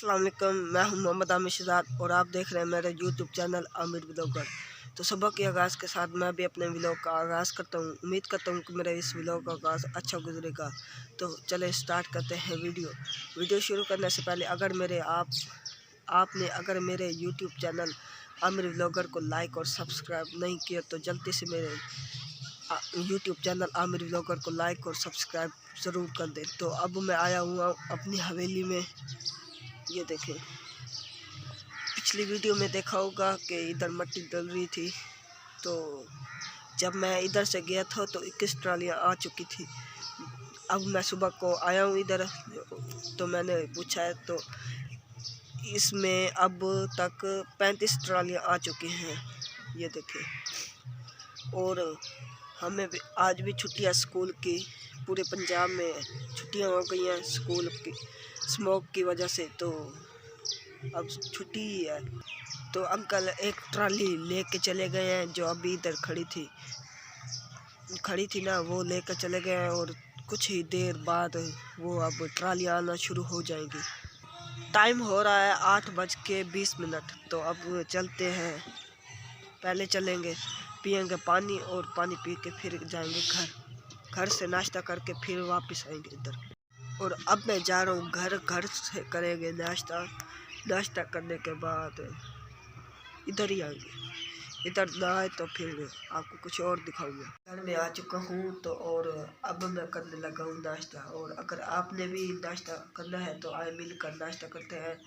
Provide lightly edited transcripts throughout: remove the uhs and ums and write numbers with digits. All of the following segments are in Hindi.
अस्सलाम वालेकुम, मैं हूं मोहम्मद आमिर शहजाद और आप देख रहे हैं मेरे यूट्यूब चैनल आमिर व्लॉगर। तो सुबह के आगाज़ के साथ मैं भी अपने व्लॉग का आगाज़ करता हूं। उम्मीद करता हूं कि मेरा इस व्लॉग का आगाज़ अच्छा गुजरेगा। तो चले स्टार्ट करते हैं वीडियो शुरू करने से पहले अगर मेरे यूट्यूब चैनल आमिर व्लॉगर को लाइक और सब्सक्राइब नहीं किया तो जल्दी से मेरे यूट्यूब चैनल आमिर व्लॉगर को लाइक और सब्सक्राइब ज़रूर कर दें। तो अब मैं आया हुआ अपनी हवेली में। ये देखें, पिछली वीडियो में देखा होगा कि इधर मिट्टी डल रही थी, तो जब मैं इधर से गया था तो 21 ट्रालियाँ आ चुकी थी। अब मैं सुबह को आया हूँ इधर, तो मैंने पूछा है तो इसमें अब तक 35 ट्रालियाँ आ चुकी हैं। ये देखें, और हमें भी आज भी छुट्टियां स्कूल की, पूरे पंजाब में छुट्टियां हो गई हैं स्कूल की स्मोक की वजह से, तो अब छुट्टी ही है। तो अंकल एक ट्राली लेके चले गए हैं जो अभी इधर खड़ी थी ना, वो लेकर चले गए हैं और कुछ ही देर बाद वो अब ट्रालियाँ आना शुरू हो जाएंगी। टाइम हो रहा है 8:20। तो अब चलते हैं, पहले चलेंगे, पियेंगे पानी और पानी पी के फिर जाएंगे घर से नाश्ता करके फिर वापस आएंगे इधर। और अब मैं जा रहा हूँ घर से करेंगे नाश्ता करने के बाद इधर ही आएंगे। इधर ना आए तो फिर आपको कुछ और दिखाऊंगा। घर में आ चुका हूँ तो और अब मैं करने लगा हूँ नाश्ता। और अगर आपने भी नाश्ता करना है तो आए मिलकर नाश्ता करते हैं,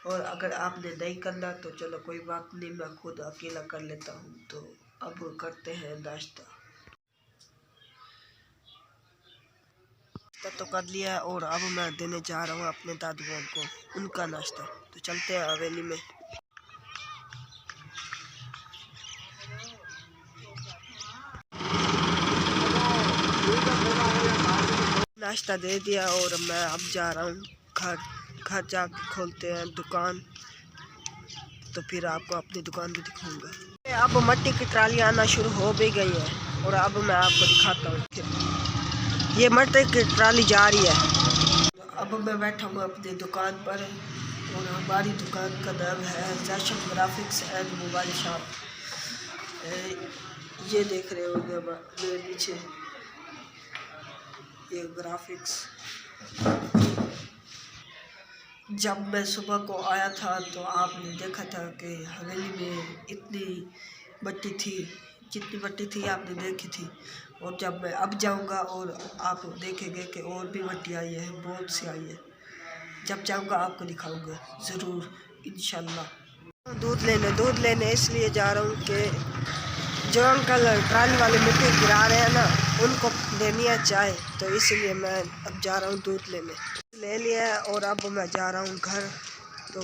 और अगर आपने नहीं करना तो चलो कोई बात नहीं, मैं खुद अकेला कर लेता हूँ। तो अब करते हैं नाश्ता। तो कर लिया है और अब मैं देने जा रहा हूँ अपने दादू को उनका नाश्ता। तो चलते हैं हवेली में। नाश्ता दे दिया और मैं अब जा रहा हूँ घर जाके खोलते हैं दुकान, तो फिर आपको अपनी दुकान भी दिखाऊंगा। अब मिट्टी की ट्रालियाँ आना शुरू हो भी गई है और अब मैं आपको दिखाता हूँ। ये मिट्टी की ट्राली जा रही है। अब मैं बैठा हूँ अपनी दुकान पर और हमारी दुकान का नाम है जैशन ग्राफिक्स एंड मोबाइल शॉप। ये देख रहे होंगे मेरे पीछे ये ग्राफिक्स। जब मैं सुबह को आया था तो आपने देखा था कि हवेली में इतनी मिट्टी थी, जितनी मिट्टी थी आपने देखी थी। और जब मैं अब जाऊंगा और आप देखेंगे कि और भी मिट्टी आई है, बहुत सी आई है। जब जाऊंगा आपको दिखाऊंगा ज़रूर इंशाल्लाह। दूध लेने इसलिए जा रहा हूँ कि जो अंकल ट्राली वाले मिट्टी गिरा रहे हैं ना, उनको देनी है चाय, तो इसलिए मैं अब जा रहा हूँ दूध लेने। ले लिया है और अब मैं जा रहा हूँ घर, तो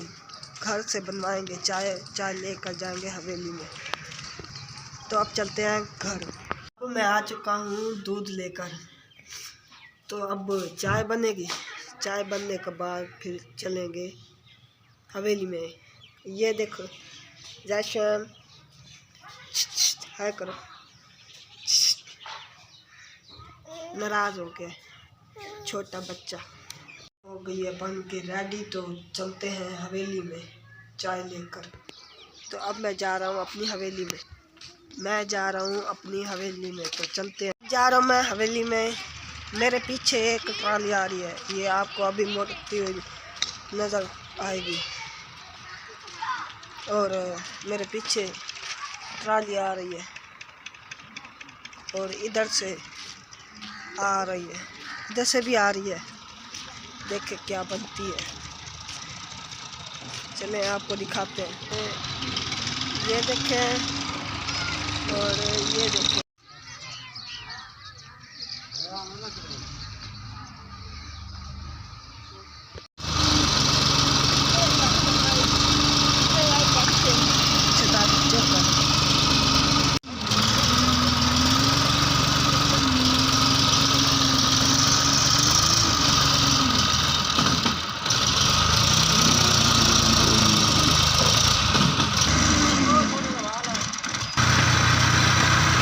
घर से बनवाएंगे चाय लेकर जाएंगे हवेली में। तो अब चलते हैं घर। अब मैं आ चुका हूँ दूध लेकर, तो अब चाय बनेगी। चाय बनने के बाद फिर चलेंगे हवेली में। ये देखो जैशन है करो, नाराज हो गया छोटा बच्चा। हो गई है बन के रेडी, तो चलते हैं हवेली में चाय लेकर। तो अब मैं जा रहा हूँ अपनी हवेली में, तो चलते हैं। जा रहा हूँ मैं हवेली में। मेरे पीछे एक ट्राली आ रही है, ये आपको अभी मोड़ती हुई नज़र आएगी, और मेरे पीछे ट्राली आ रही है और इधर से आ रही है, इधर से भी आ रही है। देखें क्या बनती है, चलें आपको दिखाते हैं। तो ये देखें और ये देखें।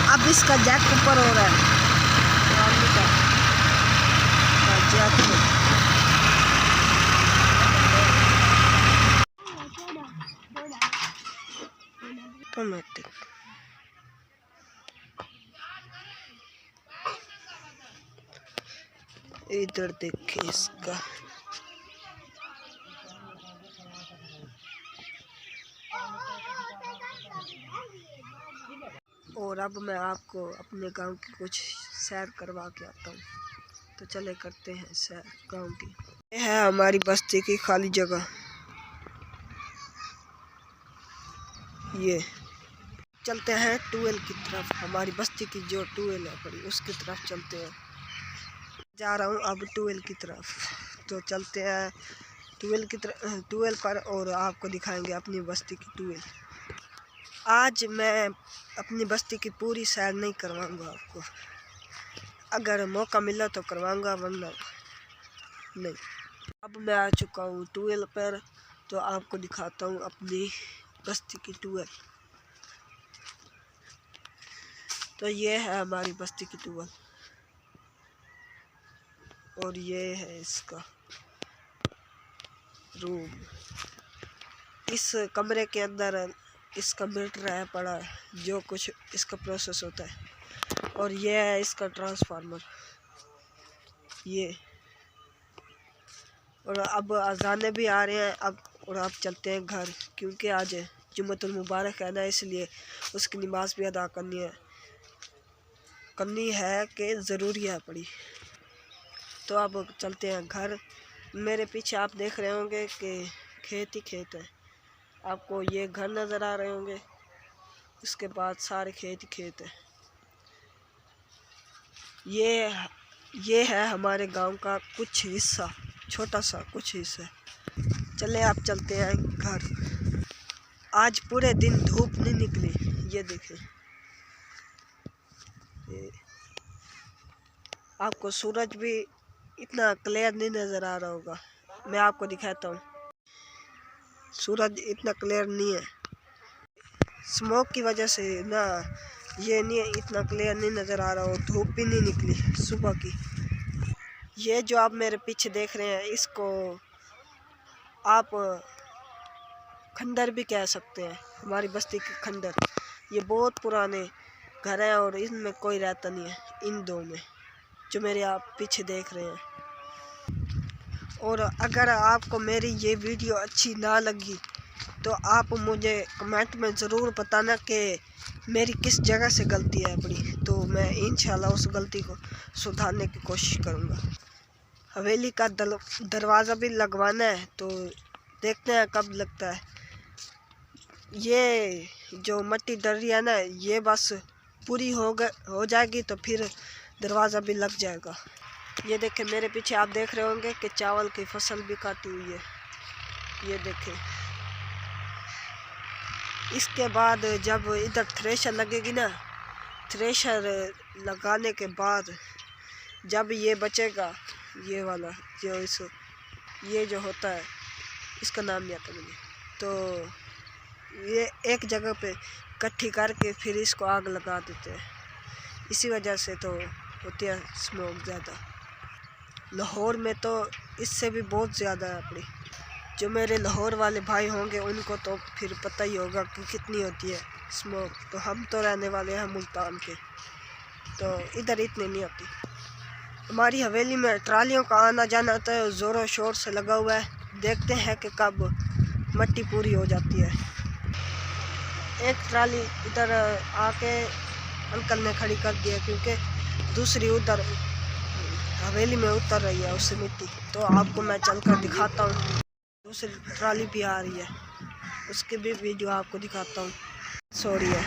अब इसका जैक ऊपर हो रहा है, जैक ऑटोमेटिक। इधर देखिए इसका और अब मैं आपको अपने गांव की कुछ सैर करवा के आता हूँ। तो चले करते हैं सैर गांव की। यह है हमारी बस्ती की खाली जगह। ये चलते हैं ट्यूबवेल की तरफ। हमारी बस्ती की जो ट्यूबवेल है पड़ी उसकी तरफ चलते हैं। जा रहा हूँ अब ट्यूबवेल की तरफ। तो चलते हैं ट्यूबवेल पर और आपको दिखाएंगे अपनी बस्ती की ट्यूबवेल। आज मैं अपनी बस्ती की पूरी सैर नहीं करवाऊंगा आपको। अगर मौका मिला तो करवाऊंगा, वरना नहीं। अब मैं आ चुका हूँ ट्यूबवेल पर, तो आपको दिखाता हूँ अपनी बस्ती की ट्यूबवेल। तो ये है हमारी बस्ती की ट्यूबवेल और ये है इसका रूम। इस कमरे के अंदर इसका मीटर है पड़ा है, जो कुछ इसका प्रोसेस होता है। और ये है इसका ट्रांसफार्मर। ये और अब अजाने भी आ रहे हैं अब, और अब चलते हैं घर, क्योंकि आज जुम्मतुल मुबारक है ना, इसलिए उसकी नमाज भी अदा करनी है कि ज़रूरी है पड़ी। तो अब चलते हैं घर। मेरे पीछे आप देख रहे होंगे कि खेत ही खेत है। आपको ये घर नज़र आ रहे होंगे, उसके बाद सारे खेत ही खेत है। ये है हमारे गांव का कुछ हिस्सा, छोटा सा कुछ हिस्सा। चले आप चलते हैं घर। आज पूरे दिन धूप नहीं निकली, ये देखें। आपको सूरज भी इतना क्लियर नहीं नज़र आ रहा होगा, मैं आपको दिखाता हूँ। सूरज इतना क्लियर नहीं है, स्मोक की वजह से ना, ये नहीं इतना क्लियर नहीं नज़र आ रहा हो। धूप भी नहीं निकली सुबह की। ये जो आप मेरे पीछे देख रहे हैं, इसको आप खंडर भी कह सकते हैं, हमारी बस्ती के खंडर। ये बहुत पुराने घर हैं और इनमें कोई रहता नहीं है, इन दो में जो मेरे आप पीछे देख रहे हैं। और अगर आपको मेरी ये वीडियो अच्छी ना लगी तो आप मुझे कमेंट में ज़रूर बताना कि मेरी किस जगह से गलती है बड़ी, तो मैं इंशाल्लाह उस गलती को सुधारने की कोशिश करूँगा। हवेली का दरवाज़ा भी लगवाना है, तो देखते हैं कब लगता है। ये जो मिट्टी डल रही है ना, ये बस पूरी हो जाएगी तो फिर दरवाज़ा भी लग जाएगा। ये देखें मेरे पीछे आप देख रहे होंगे कि चावल की फसल भी काटी हुई है, ये देखें। इसके बाद जब इधर थ्रेशर लगेगी ना, थ्रेशर लगाने के बाद जब ये बचेगा, ये वाला जो ये जो होता है, इसका नाम नहीं आता मुझे, तो ये एक जगह पे इकट्ठी करके फिर इसको आग लगा देते हैं। इसी वजह से तो होती है स्मोक ज़्यादा। लाहौर में तो इससे भी बहुत ज़्यादा है अपनी। जो मेरे लाहौर वाले भाई होंगे उनको तो फिर पता ही होगा कि कितनी होती है स्मोक। तो हम तो रहने वाले हैं मुल्तान के, तो इधर इतनी नहीं होती। हमारी हवेली में ट्रालियों का आना जाना होता है, ज़ोरों शोर से लगा हुआ है। देखते हैं कि कब मिट्टी पूरी हो जाती है। एक ट्राली इधर आके अंकल ने खड़ी कर दिया, क्योंकि दूसरी उधर हवेली में उतर रही है उससे मिट्टी। तो आपको मैं चलकर दिखाता हूँ। दूसरी ट्राली भी आ रही है, उसकी भी वीडियो आपको दिखाता हूँ। सॉरी है,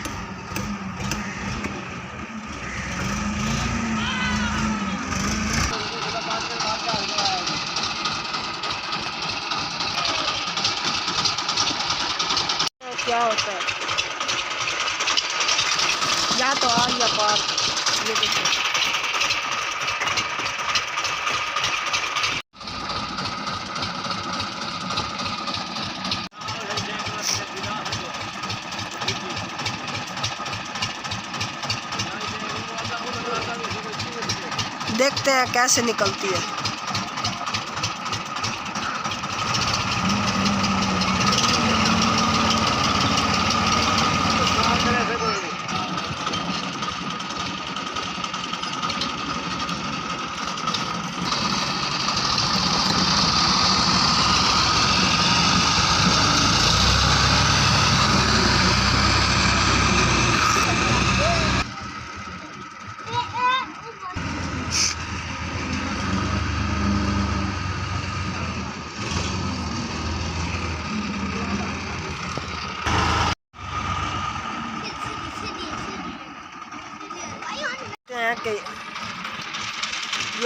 क्या होता है या तो आ या पार। ये देखो देखते हैं कैसे निकलती है।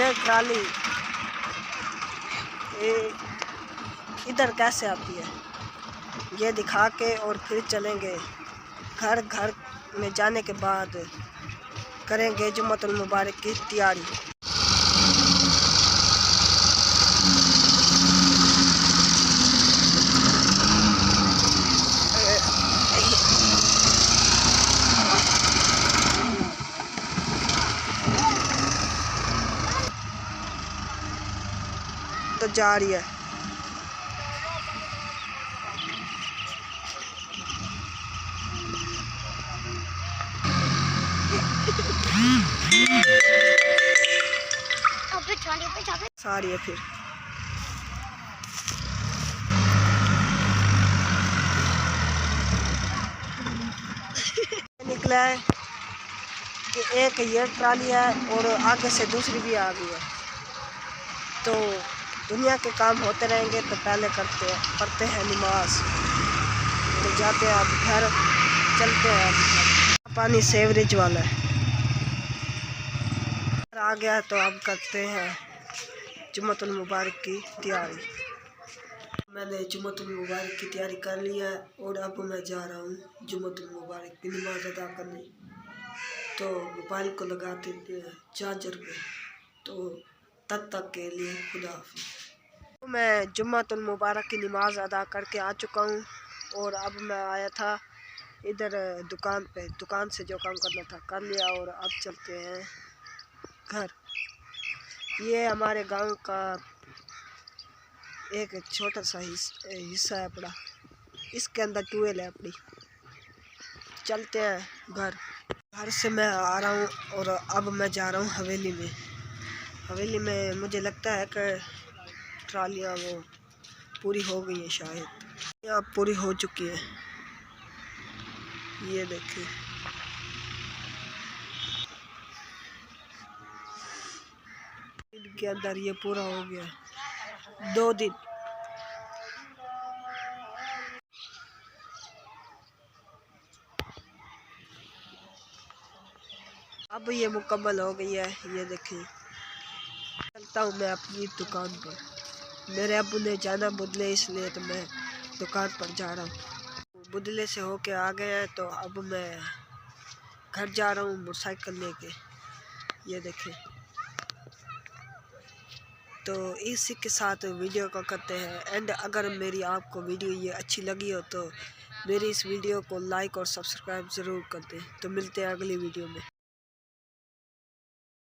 ये ट्राली इधर कैसे आती है ये दिखा के और फिर चलेंगे घर। घर में जाने के बाद करेंगे जुम्मतुल मुबारक की तैयारी। तो जा रही है। सारी है फिर निकला है कि एक ये ट्राली है और आगे से दूसरी भी आ गई है। तो दुनिया के काम होते रहेंगे तो पहले पढ़ते हैं नमाज। तो जाते हैं अब घर, चलते हैं अब। पानी सेवरेज वाला है आ गया तो अब करते हैं जुम्मतुल मुबारक की तैयारी। मैंने जुम्मतुल मुबारक की तैयारी कर ली है और अब मैं जा रहा हूँ जुम्मतुल मुबारक की नमाज अदा करने। तो मोबाइल को लगाते चार्जर पे। तो तब तक के लिए खुदा हाफिज़। मैं जुम्मतुल मुबारक की नमाज अदा करके आ चुका हूँ और अब मैं आया था इधर दुकान पे। दुकान से जो काम करना था कर लिया और अब चलते हैं घर। ये हमारे गांव का एक छोटा सा हिस्सा है पड़ा, इसके अंदर ट्यूबवेल है अपनी। चलते हैं घर। घर से मैं आ रहा हूँ और अब मैं जा रहा हूँ हवेली में। हवेली में मुझे लगता है कि ट्रालियाँ वो पूरी हो गई है, शायद अब पूरी हो चुकी है। ये देखिए इनके अंदर ये पूरा हो गया 2 दिन। अब ये मुकम्मल हो गई है। ये देखिए चलता हूँ मैं अपनी दुकान पर। मेरे अब्बू ने जाना बुदले, इसलिए तो मैं दुकान पर जा रहा हूँ। बुदले से होके आ गए हैं तो अब मैं घर जा रहा हूँ मोटरसाइकिल लेके। ये देखें। तो इसी के साथ वीडियो को करते हैं एंड। अगर मेरी आपको वीडियो ये अच्छी लगी हो तो मेरी इस वीडियो को लाइक और सब्सक्राइब ज़रूर कर दें। तो मिलते हैं अगली वीडियो में।